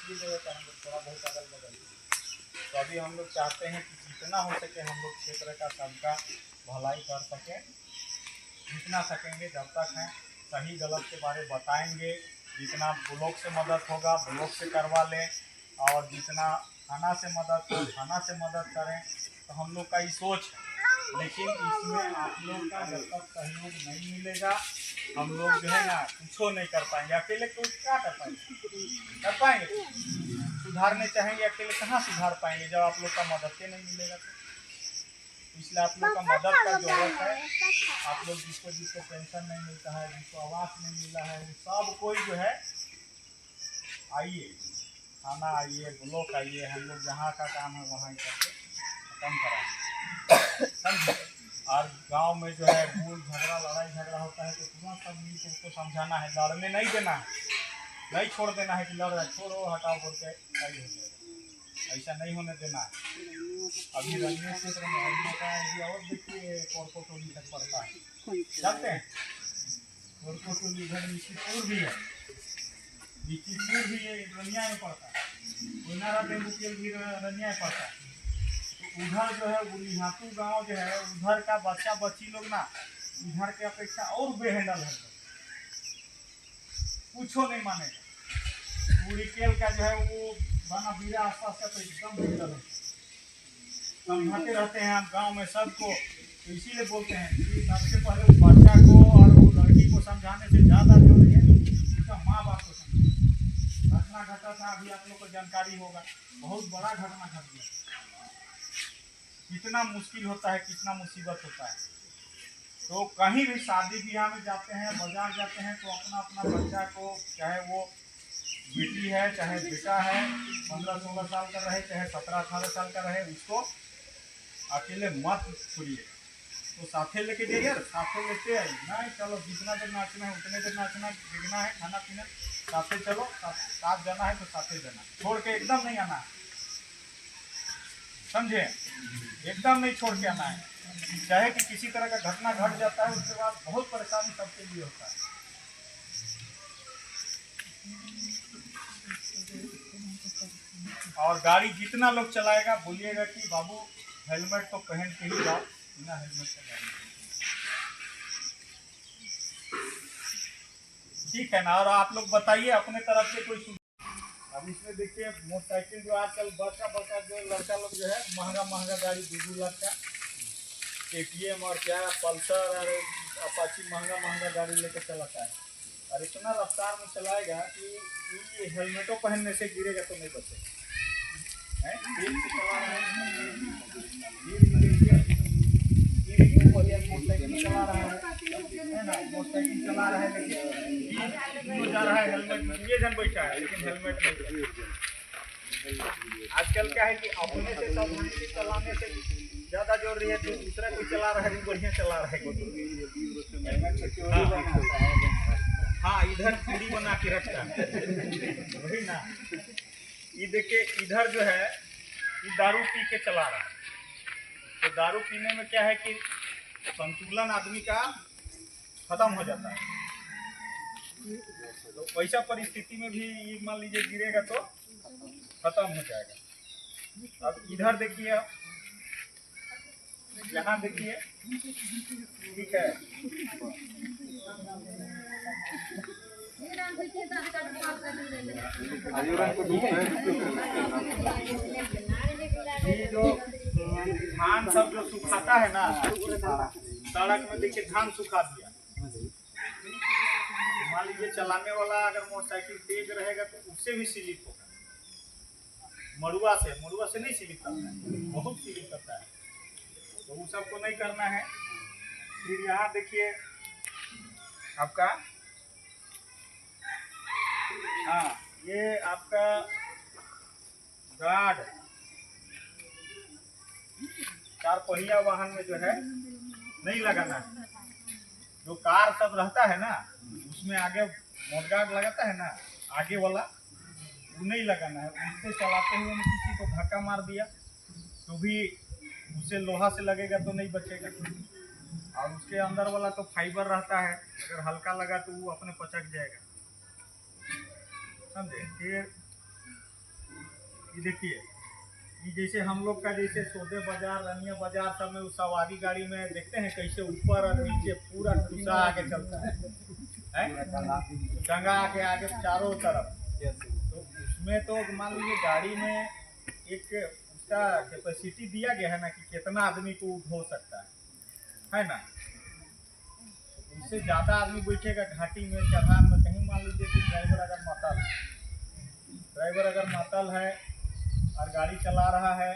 दूसरी जगह का हम लोग थोड़ा बहुत अगल बगल। तो अभी हम लोग चाहते हैं कि जितना हो सके हम लोग क्षेत्र का सबका भलाई कर सकें, जितना सकेंगे। जब तक हैं सही गलत के बारे बताएंगे, जितना ब्लॉक से मदद होगा ब्लॉक से करवा लें, और जितना थाना से मदद हो थाना से मदद करें। तो हम लोग का ये सोच है, लेकिन इसमें आप लोग का जब तक सहयोग नहीं मिलेगा हम लोग जो है ना कुछ नहीं कर पाएंगे। अकेले तो क्या कर पाएंगे सुधारने चाहेंगे अकेले कहाँ सुधार पाएंगे जब आप लोग का मदद नहीं मिलेगा। तो इसलिए आप लोग का मदद का जरूरत है। आप लोग जिसको जिसको पेंशन नहीं मिलता है, जिसको आवास नहीं मिला है, सब कोई जो है आइए, थाना आइए, ब्लॉक आइए, हम लोग जहाँ का काम है वहाँ करके खत्म कराएंगे, समझे। और गांव में जो है भूल झगड़ा लड़ाई झगड़ा होता है तो तुरंत सब मिल के उसको समझाना है, लड़ने नहीं देना है, नहीं छोड़ देना है कि लड़ रहा छोड़ो हटाओ बोल के सही हो जाएगा, ऐसा नहीं होने देना है। अभी रंगीन क्षेत्र में का एरिया और देखिए कोरकोटोली तक पड़ता है, जानते हैं कोरकोटोली इधर मिश्रीपुर भी है, मिश्रीपुर भी रनिया में पड़ता है, उनारा डेंगुकेल भी रनिया में पड़ता है। उधर जो है उलिहातू गांव जो है उधर का बच्चा बच्ची लोग ना इधर के अपेक्षा और बेहंडल है, कुछ नहीं मानेगा। उड़ीकेल का जो है वो बना बीरा आसपास का तो एकदम बेहंडल है, समझाते रहते हैं हम गांव में सबको। तो इसीलिए बोलते हैं कि सबसे पहले उस बच्चा को और वो लड़की को समझाने से ज़्यादा जो है उसका माँ बाप को समझाना। घटना घटा था अभी आप लोग को जानकारी होगा, बहुत बड़ा घटना घट गया, कितना मुश्किल होता है, कितना मुसीबत होता है। तो कहीं भी शादी ब्याह में जाते हैं, बाजार जाते हैं तो अपना अपना बच्चा को, चाहे वो बेटी है चाहे बेटा है, 15-16 साल का रहे चाहे 17-18 साल का रहे, उसको अकेले मत छोड़िए, तो साथे लेके जाइए, साथे लेते आइए। नहीं चलो जितना देर नाचना है उतने देर नाचना, देखना है खाना पीना, साथे चलो, साथ जाना है तो साथे जाना, छोड़ के एकदम नहीं आना है, समझे, एकदम नहीं छोड़ के आना है। चाहे कि किसी तरह का घटना घट जाता है उसके बाद बहुत परेशानी सबके लिए होता है। और गाड़ी जितना लोग चलाएगा बोलिएगा कि बाबू हेलमेट तो पहन के ही जाओ, बिना हेलमेट का गाड़ी, ठीक है ना। और आप लोग बताइए अपने तरफ से कोई। अब इसमें देखिए मोटरसाइकिल जो आजकल बड़का जो लड़का लोग जो है महंगा महंगा गाड़ी 2-2 लाख का KTM और क्या पल्सर और अपाची महंगा महंगा गाड़ी लेकर चलाता है, और इतना रफ्तार में चलाएगा कि ये हेलमेटों पहनने से गिरेगा तो नहीं बचेगा, मोटरसाइकिल चला रहा है ना, मोटरसाइकिल चला रहा है लेकिन जा रहा है हेलमेट, ये जन बैठा है लेकिन हेलमेट नहीं। आजकल क्या है कि अपने से सावधानी से चलाने से ज्यादा जोर रही है, जो दूसरा कोई चला रहा है वो बढ़िया चला रहा है। हाँ इधर चूड़ी बना के रखता है वही ना। ये देखिए इधर जो है ये दारू पी के चला रहा है, तो दारू पीने में क्या है कि संतुलन आदमी का खत्म हो जाता है, तो वैसा परिस्थिति में भी ये मान लीजिए गिरेगा तो खत्म हो जाएगा। अब इधर देखिए, आप यहाँ देखिए, ठीक है, ये जो धान सब जो सुखाता है ना सड़क में, देखिए धान सुखा दिया, मान लीजिए चलाने वाला अगर मोटरसाइकिल तेज रहेगा तो उससे भी स्लिप होगा, मड़ुआ से नहीं स्लिप करता है, बहुत स्लिप करता है, तो वो सबको नहीं करना है। फिर यहाँ देखिए आपका, हाँ ये आपका गार्ड 4 पहिया वाहन में जो है नहीं लगाना है, जो कार सब रहता है ना उसमें आगे मोटगार्ड लगाता है ना, आगे वाला वो नहीं लगाना है। उससे चलाते हुए किसी को धक्का मार दिया तो भी उससे लोहा से लगेगा तो नहीं बचेगा, और उसके अंदर वाला तो फाइबर रहता है, अगर हल्का लगा तो वो अपने पचक जाएगा, समझे। फिर ये देखिए, ये जैसे हम लोग का जैसे सौदे बाजार, रनिया बाजार सब में उस सवारी गाड़ी में देखते हैं कैसे ऊपर और नीचे पूरा ठुसा आके चलता है, टंगा के आगे चारों तरफ। तो उसमें तो मान लीजिए गाड़ी में एक उसका कैपेसिटी दिया गया है ना कि कितना आदमी को हो सकता है ना। उससे ज़्यादा आदमी बैठेगा घाटी में, चढ़ान में, कहीं मान लीजिए कि ड्राइवर अगर मातल है और गाड़ी चला रहा है,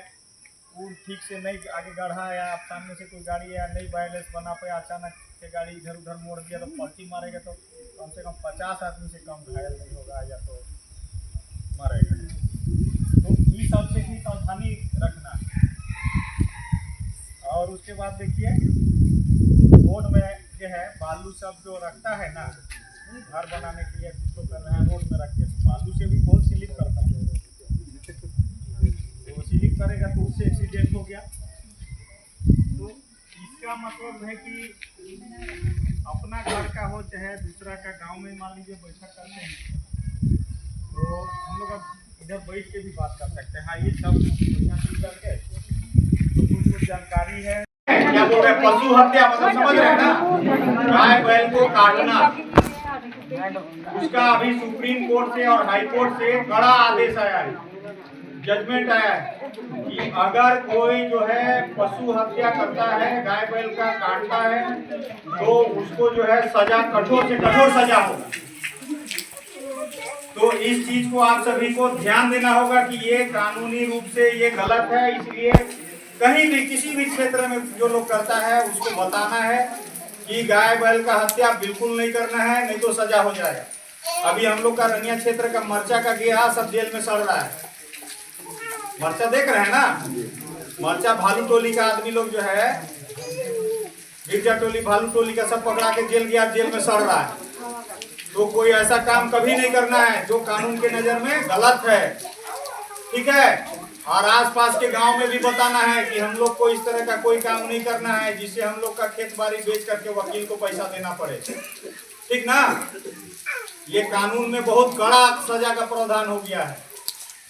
वो ठीक से नहीं आगे गढ़ा, या आप सामने से कोई गाड़ी या नहीं बैलेंस बना पाया, अचानक से गाड़ी इधर उधर मोड़ दिया तो पलटी मारेगा, तो कम से कम 50 आदमी से कम घायल नहीं होगा या तो मरेगा। तो ये सबसे भी सावधानी रखना है। और उसके बाद देखिए, रोड में जो है बालू सब जो रखता है ना, घर बनाने के लिए कुछ तो कर रहे हैं, रोड में रखिए, बालू से भी बहुत स्लिप करता है। तो स्लिप करेगा तो उससे एक्सीडेंट हो गया। तो इसका मतलब है कि अपना घर का हो चाहे दूसरा का, गांव में मान लीजिए बैठक करते हैं तो हम लोग अब इधर बैठ के भी बात कर सकते हैं। हाँ, ये सब करके तो कुछ जानकारी है। क्या बोल रहे हैं, पशु हत्या मतलब समझ रहे हैं ना, गाय बैल को काटना, उसका अभी सुप्रीम कोर्ट से और हाई कोर्ट से बड़ा आदेश आया है, जजमेंट आया है कि अगर कोई जो है पशु हत्या करता है, गाय बैल का काटता है, तो उसको जो है सजा, कठोर से कठोर सजा होगा। तो इस चीज को आप सभी को ध्यान देना होगा कि ये कानूनी रूप से ये गलत है। इसलिए कहीं भी किसी भी क्षेत्र में जो लोग करता है उसको बताना है कि गाय बैल का हत्या बिल्कुल नहीं करना है, नहीं तो सजा हो जाएगा। अभी हम लोग का रनिया क्षेत्र का मर्चा का गया सब जेल में सड़ रहा है। मर्चा देख रहे हैं ना, मर्चा भालू टोली का आदमी लोग जो है, गिरजा टोली, भालू टोली का सब पकड़ा के जेल गया, जेल में सड़ रहा है। तो कोई ऐसा काम कभी नहीं करना है जो कानून के नजर में गलत है, ठीक है। और आसपास के गांव में भी बताना है कि हम लोग को इस तरह का कोई काम नहीं करना है जिससे हम लोग का खेत बाड़ी बेच करके वकील को पैसा देना पड़े, ठीक ना। ये कानून में बहुत कड़ा सजा का प्रावधान हो गया है।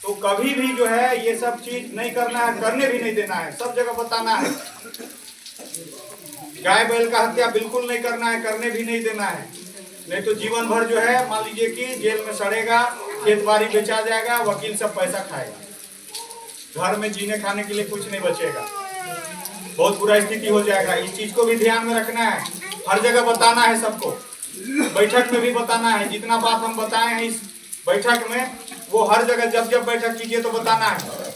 तो कभी भी जो है ये सब चीज नहीं करना है, करने भी नहीं देना है, सब जगह बताना है। गाय बैल का हत्या बिल्कुल नहीं करना है, करने भी नहीं देना है, नहीं तो जीवन भर जो है मान लीजिए कि जेल में सड़ेगा, खेत बाड़ी बेचा जाएगा, वकील सब पैसा खाएगा, घर में जीने खाने के लिए कुछ नहीं बचेगा, बहुत बुरा स्थिति हो जाएगा। इस चीज को भी ध्यान में रखना है, हर जगह बताना है सबको, बैठक में भी बताना है। जितना बात हम बताए हैं इस बैठक में, वो हर जगह जब जब बैठक कीजिए तो बताना है,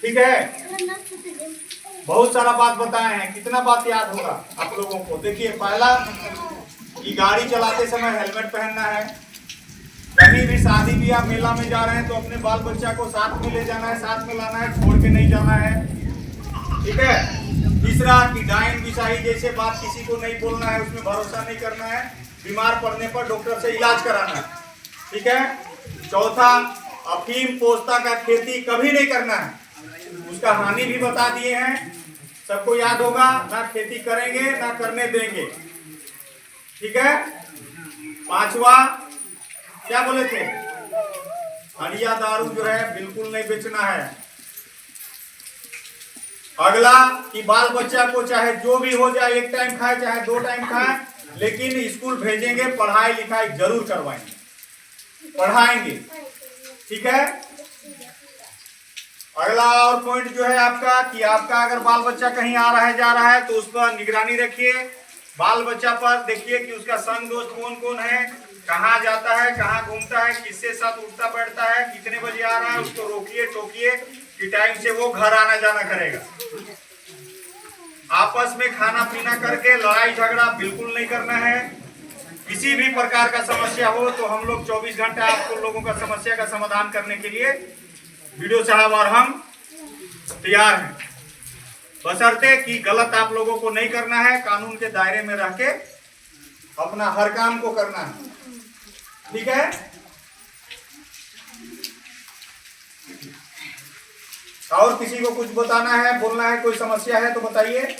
ठीक है। बहुत सारा बात बताए हैं, कितना बात याद होगा आप लोगों को। देखिए, पहला कि गाड़ी चलाते समय हेलमेट पहनना है, कहीं भी शादी ब्याह मेला में जा रहे हैं तो अपने बाल बच्चा को साथ में ले जाना है, साथ में लाना है, छोड़ के नहीं जाना है, ठीक है। तीसरा कि डाइन बिसाही जैसे बात किसी को नहीं बोलना है, उसमें भरोसा नहीं करना है, बीमार पड़ने पर डॉक्टर से इलाज कराना है, ठीक है। चौथा, अफीम पोस्ता का खेती कभी नहीं करना है, उसका हानि भी बता दिए हैं, सबको याद होगा, ना खेती करेंगे ना करने देंगे, ठीक है। पांचवा क्या बोले थे, हड़िया दारू जो है बिल्कुल नहीं बेचना है। अगला कि बाल बच्चा को चाहे जो भी हो जाए, एक टाइम खाए चाहे 2 टाइम खाए, लेकिन स्कूल भेजेंगे, पढ़ाई लिखाई जरूर करवाएंगे, पढ़ाएंगे, ठीक है। अगला और पॉइंट जो है आपका कि आपका अगर बाल बच्चा कहीं आ रहा है जा रहा है तो उस पर निगरानी रखिए। बाल बच्चा पर देखिए कि उसका संग दोस्त कौन कौन है, कहाँ जाता है, कहाँ घूमता है, किसके साथ उठता बैठता है, कितने बजे आ रहा है, उसको रोकिए टोकिए कि टाइम से वो घर आना जाना करेगा। आपस में खाना पीना करके लड़ाई झगड़ा बिल्कुल नहीं करना है। किसी भी प्रकार का समस्या हो तो हम लोग 24 घंटा आपको लोगों का समस्या का समाधान करने के लिए वीडियो साहब और हम तैयार हैं, बशर्ते कि गलत आप लोगों को नहीं करना है, कानून के दायरे में रह के अपना हर काम को करना है, ठीक है। और किसी को कुछ बताना है, बोलना है, कोई समस्या है तो बताइए।